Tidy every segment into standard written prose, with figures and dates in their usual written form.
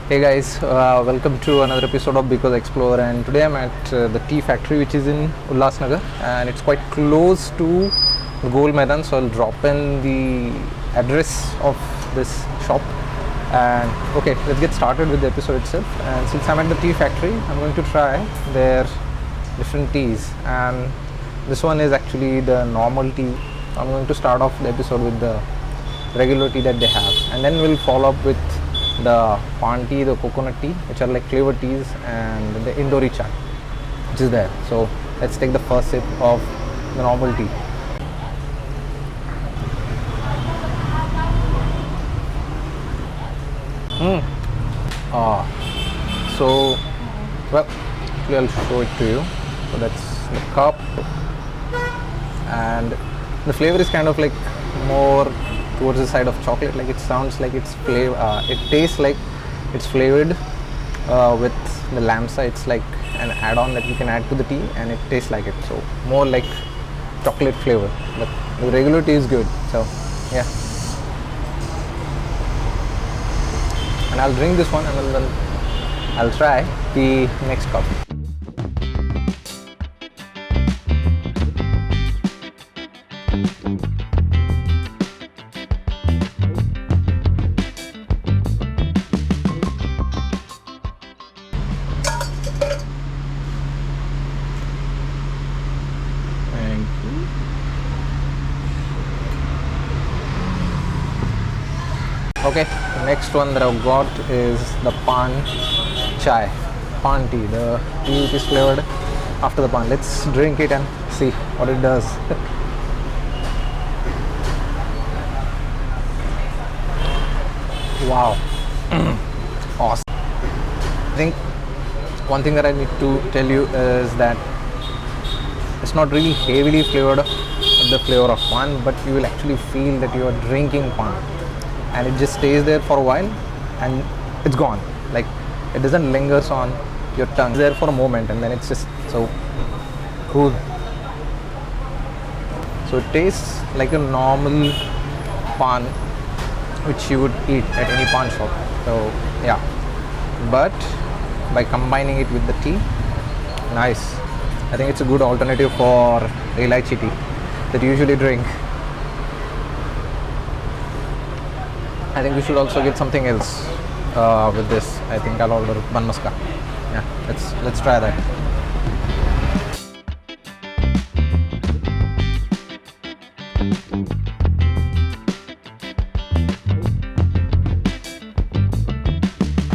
Hey guys, welcome to another episode of Because Explore. And today I'm at the tea factory, which is in Ulhasnagar, and it's quite close to the Gold Maidan. So I'll drop in the address of this shop. And okay, let's get started with the episode itself. And since I'm at the tea factory, I'm going to try their different teas. And this one is actually the normal tea. I'm going to start off the episode with the regular tea that they have, and then we'll follow up with the Paan tea, the coconut tea, which are like flavor teas, and the Indori chai, which is there. So let's take the first sip of the normal tea. So well, I'll show it to you. So that's the cup, and the flavor is kind of like more towards the side of chocolate. Like it sounds like it's flavor. It tastes like it's flavored with the lamsa. It's like an add-on that you can add to the tea, and it tastes like it. So more like chocolate flavor. But the regular tea is good. So yeah, and I'll drink this one, and then I'll try the next cup. Okay, the next one that I've got is the Paan chai, Paan tea, the tea which is flavored after the Paan. Let's drink it and see what it does. Wow, awesome. I think one thing that I need to tell you is that it's not really heavily flavored with the flavor of Paan, but you will actually feel that you are drinking Paan. And it just stays there for a while and it's gone. Like it doesn't lingers on your tongue. It's there for a moment and then it's just so cool. So it tastes like a normal Paan which you would eat at any Paan shop. So yeah, but by combining it with the tea, nice. I think it's a good alternative for elaichi tea that you usually drink. I think we should also get something else with this. I think I'll order maska. Yeah, let's try that.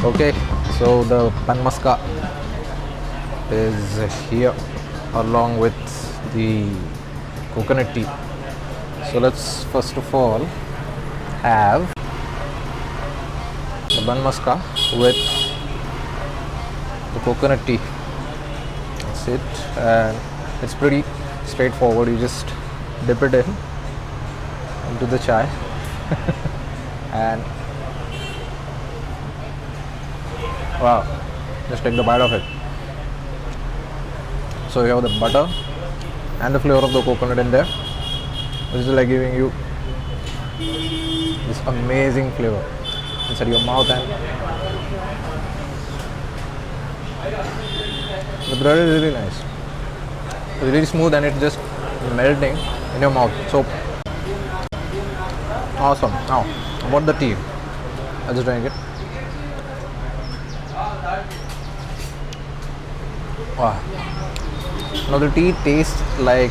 Okay, so the maska is here along with the coconut tea. So let's first of all have the maska with the coconut tea. That's it, and it's pretty straightforward. You just dip it into the chai and wow, just take the bite of it. So you have the butter and the flavor of the coconut in there, which is like giving you this amazing flavor inside your mouth, and the bread is really nice. It's really smooth and it's just melting in your mouth. So awesome. Now about the tea, I'll just drink it. Wow. Now the tea tastes like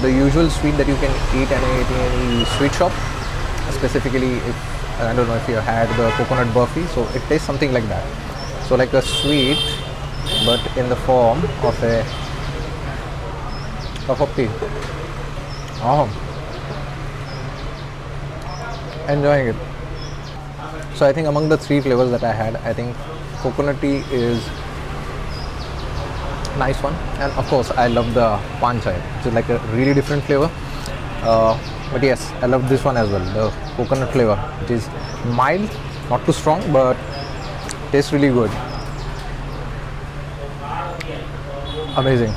the usual sweet that you can eat at any sweet shop. Specifically, if I don't know if you had the coconut burfi, so it tastes something like that. So like a sweet, but in the form of a cup of tea. Oh, enjoying it. So I think among the three flavors that I had, I think coconut tea is nice one, and of course I love the Paan chai, which is like a really different flavor. But yes, I love this one as well, the coconut flavor, which is mild, not too strong, but tastes really good. Amazing,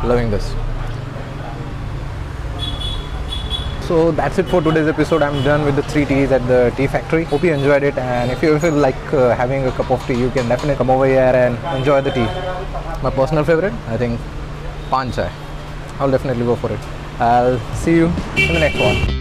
loving this. So that's it for today's episode. I'm done with the 3 teas at the tea factory. Hope you enjoyed it, and if you feel like having a cup of tea, you can definitely come over here and enjoy the tea. My personal favorite, I think, Paan chai. I'll definitely go for it. I'll see you in the next one.